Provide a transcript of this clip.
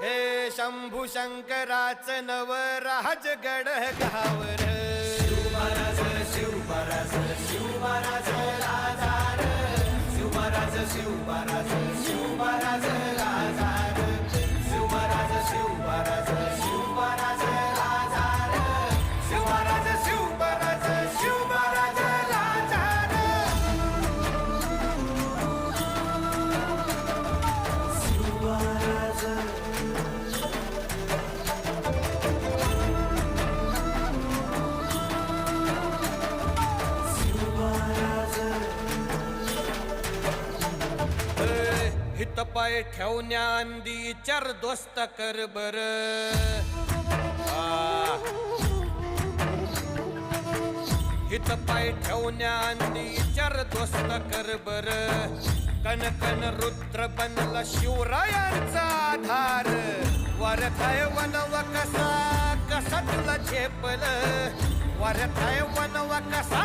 हे शंभू शंकराच नवराज गड गावर शिवमहाराज शिवमहाराज शिवमहाराज राजार शिवमहाराज शिवमहाराज शिवमहाराज राजार शिवमहाराज शिवमहाराज शिवमहाराज राजार शिवमहाराज शिवमहाराज शिवमहाराज राजार शिवमहाराज हित पाय ठेवण्या अंदी चार दोस्त कर बर हित पाय ठेवण्या अंदी चार दोस्त कर बर कन कन रुद्र बनला शिवरायांचा आधार वरथाय वनव कसा कसा तुला झेपल वरथाय वनव कसा